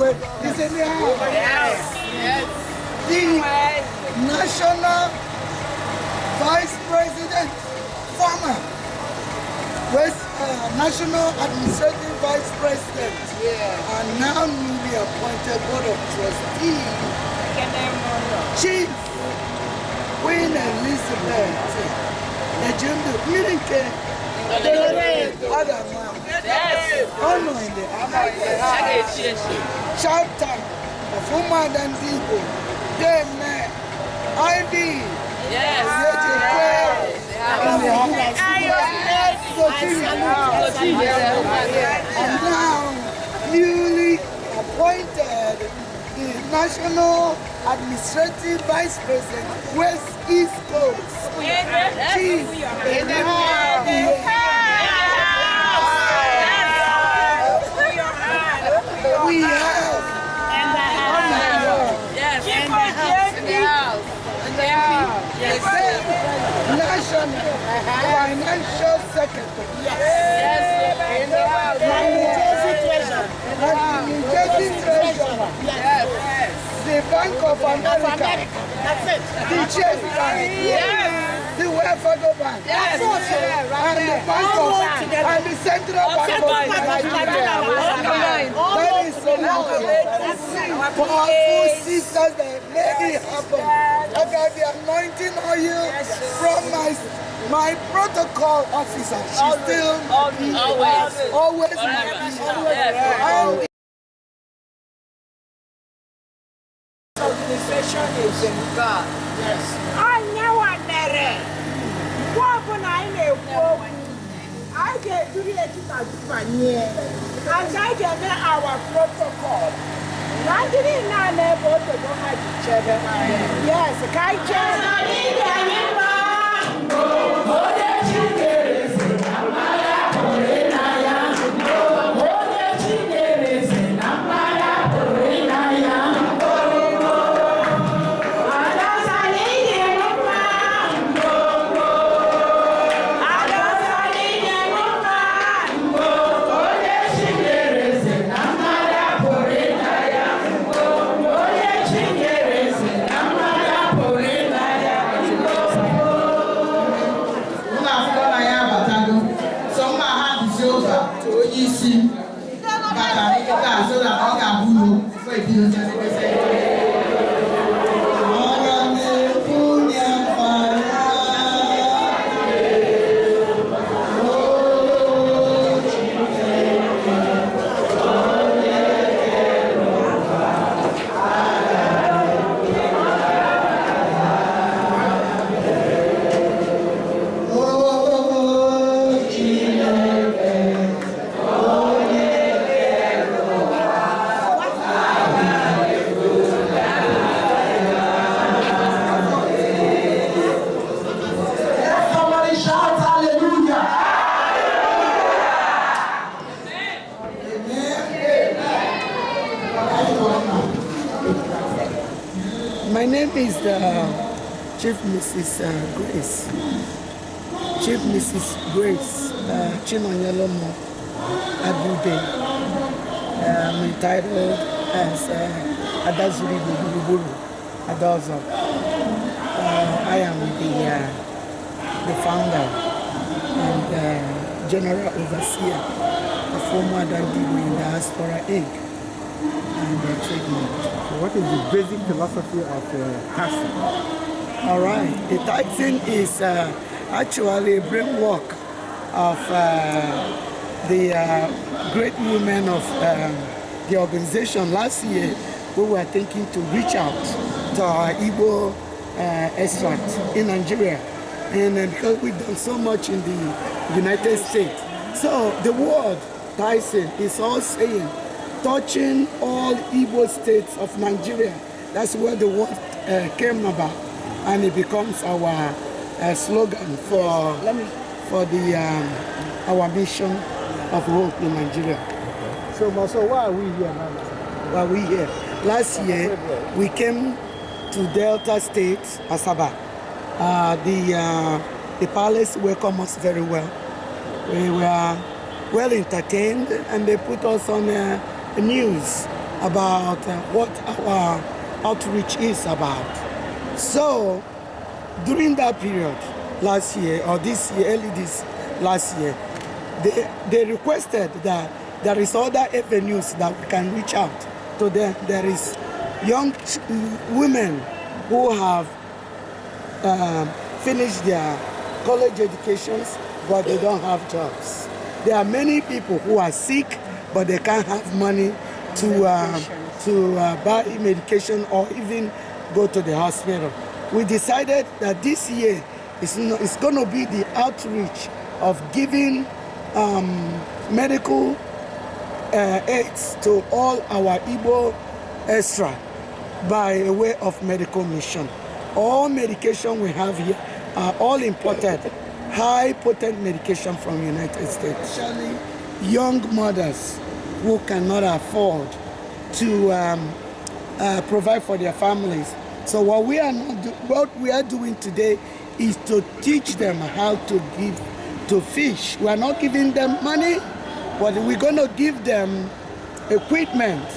is in the house. Yes. The National Vice President, former National Administrative Vice President, and now newly appointed Board of Trustees, Chief Queen Elizabeth, Ejendo Mirinke, honor in the chapter of Umuada and Igbo, Amen. ID. Yes. And now, newly appointed the National Administrative Vice President, West East Coast, Chief in the house. We have National Financial Secretary. Yes. In the house. New Jersey Treasurer. Yes. The Bank of America. That's it. The Chase Bank. Yes. The Welfare Bank. Yes. And the Bank of and the Central Bank of Nigeria. That is so much. Powerful sisters that make it happen. I got the anointing oil from my protocol officer. She's still always Organization is in God. Yes. I know I'm there. What when I know? I get to the and I get our protocol. I didn't know about the one I did. Yes, I can't. My name is Chief Mrs. Grace. Chief Mrs. Grace Chinonyelomo Abude. I'm entitled as Adazuri Buburu Adozo. I am the founder and general overseer of Umuada in Diaspora Inc. and trademark. So what is the basic philosophy of taxing? All right, the taxing is actually a framework of the great women of the organization. Last year, we were thinking to reach out to our Igbo extract in Nigeria, and because we've done so much in the United States. So the word taxing is all saying touching all Igbo states of Nigeria. That's where the word came about, and it becomes our slogan for the our mission of hope in Nigeria. So why are we here now? Why are we here? Last year we came to Delta State, Asaba. The palace welcomed us very well. We were well entertained, and they put us on news about what our outreach is about. So during that period, last year or this year, early this last year, they requested that there is other avenues that we can reach out to them. There is young women who have finished their college educations, but they don't have jobs. There are many people who are sick, but they can't have money to buy medication or even go to the hospital. We decided that this year it's going to be the outreach of giving medical aids to all our Igbo extra by way of medical mission. All medication we have here are all imported, high potent medication from United States. Especially young mothers who cannot afford to provide for their families. So what we are doing today is to teach them how to give to fish. We are not giving them money, but we're going to give them equipment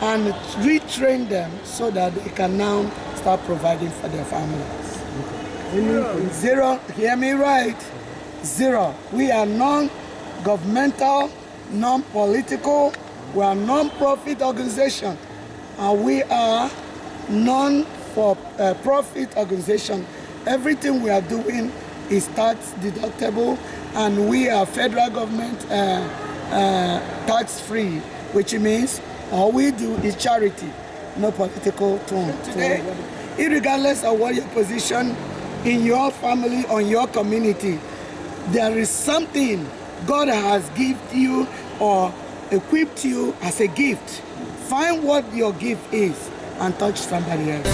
and retrain them so that they can now start providing for their families. Zero, hear me right? Zero. We are non-governmental, non-political, we are non-profit organization, and we are non-for-profit organization. Everything we are doing is tax deductible, and we are federal government tax-free, which means all we do is charity, no political tone. Today, regardless of what your position in your family or your community, there is something God has given you or equipped you as a gift. Find what your gift is and touch somebody else.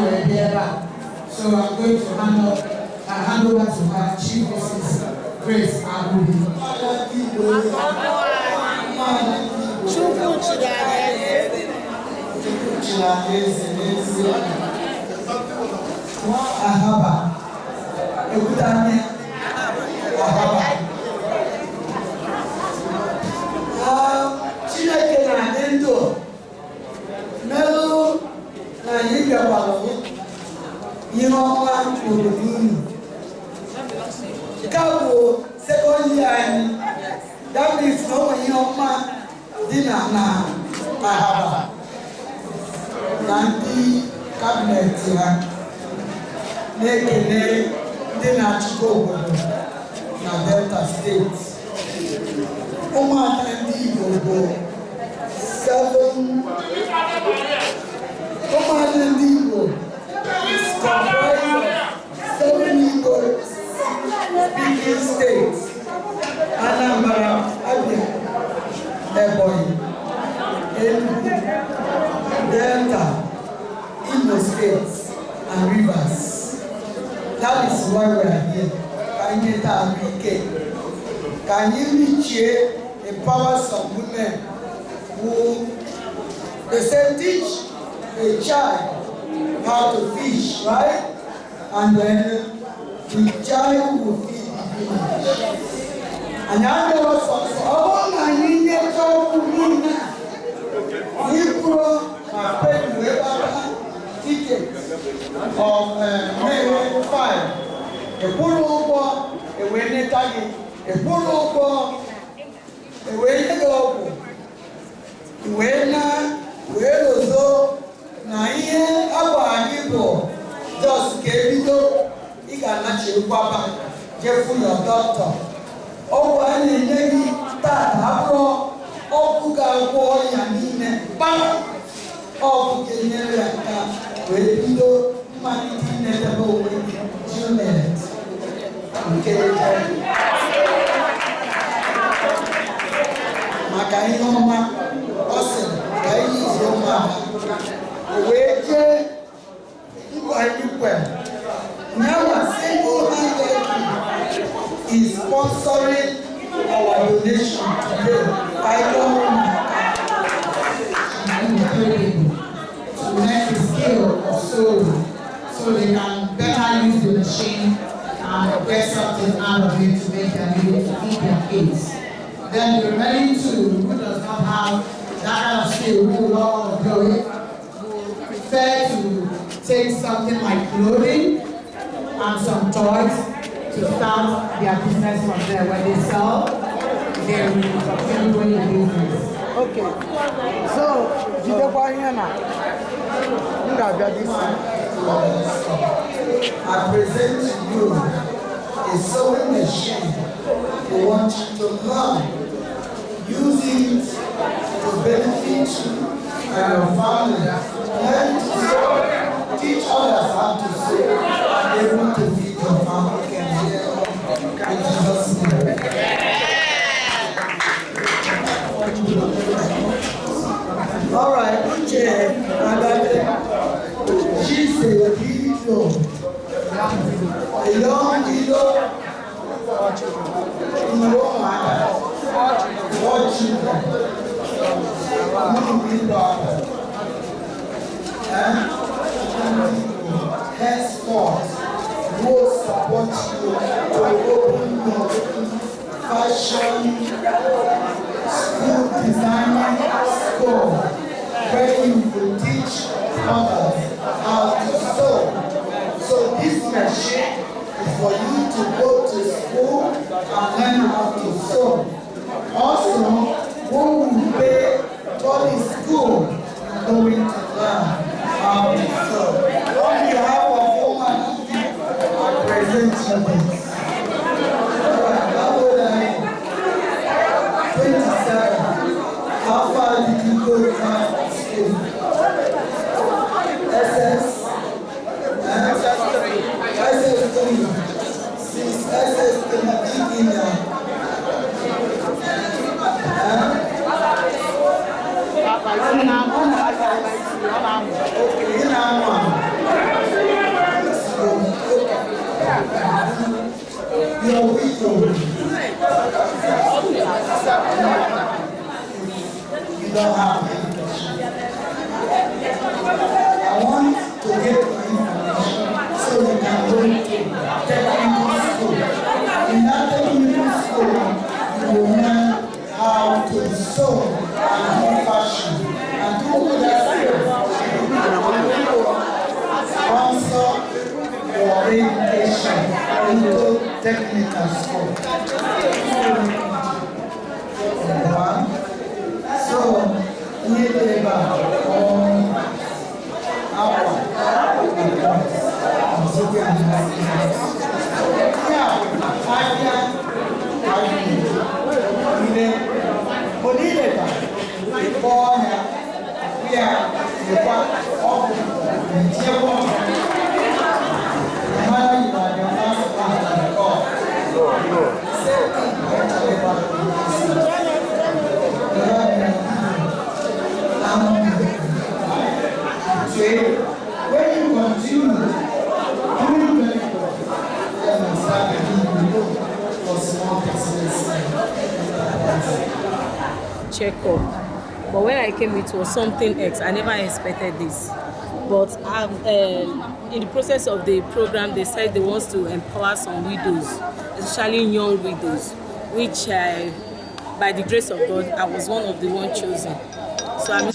were there. So I'm going to hand over to her Chief Mrs. Grace Agudi. Ahaba. Chineke na ndụ melụ na anyị bịakwara ihe ọma obodo unu. Nke a bụ sekọnd year anyị. That means na ọ ihe ọma dị na Ahaba na ndị kabinet ha na-ekele ndị na-achịkwa obodo na Delta steeti. Umuada ndị Igbo bụ 7. Umuada ndị Igbo is comprised of 7 Igbo speaking states: Anambra, Abia, Ebonyi, Enugu, Delta, Imo states, and Rivers. That is why we are here. Can you reach empower some women who they say teach a child how to fish, right? And then the child will feed the village. And I know also, all I need is to pay ticket of May 5. A pull a winning target, a pull na ihe agba anyị bụ just ka ebido ị ga-anachi ụkwaba jefu your doctor. Ọgwụ a na-enye gị tata abụrụ ọgwụ ga-agwọ ọrịa niile kpara. Ọgwụ ga-enyere ya aka wee bido mmalite inedebe onwe gị Juliet nke maka ihe ọma ọ sịrị ka ihe izi ụmụaka o wee jee ngwa ikwe nyawa single-handedly is sponsoring our donation today by government to learn the skill of sewing so they can better use the machine and get something out of it to make their living to feed their kids. Then the remaining two who does not have that kind of skill, who will not want to do it, will prefer to take something like clothing and some toys to start their business from there. When they sell, they will continue doing the business. Okay. So, I present to you a sewing machine. We want you to learn. Use it to benefit you and your family. Learn to sew. Teach others how to sew. Be able to feed your family and in Jesus' name. All right, she's a widow. A young widow. 4 children. Henceforth, will support you to open your fashion school, designing school, where you will teach others how to sew. So this machine is for you to go to school and learn how to sew. Also, who will pay for the school and going to learn how to sew. On behalf of woman, I present you this. How old are you? 27. How far did you go to school? SS? SS3. Since SS3 beginning. Okay, Your widow. You don't have any question. I want to get your information so you can go to technical school. In that technical school, you will learn how to sew and do fashion and do other skills. Sponsor your education into technical school. One. So, need labor on our when you continue doing very well, then you start getting for small business. Check up. But when I came, it was something else. I never expected this. But in the process of the program, they said they want to empower some widows, especially young widows, which by the grace of God, I was one of the ones chosen. So I'm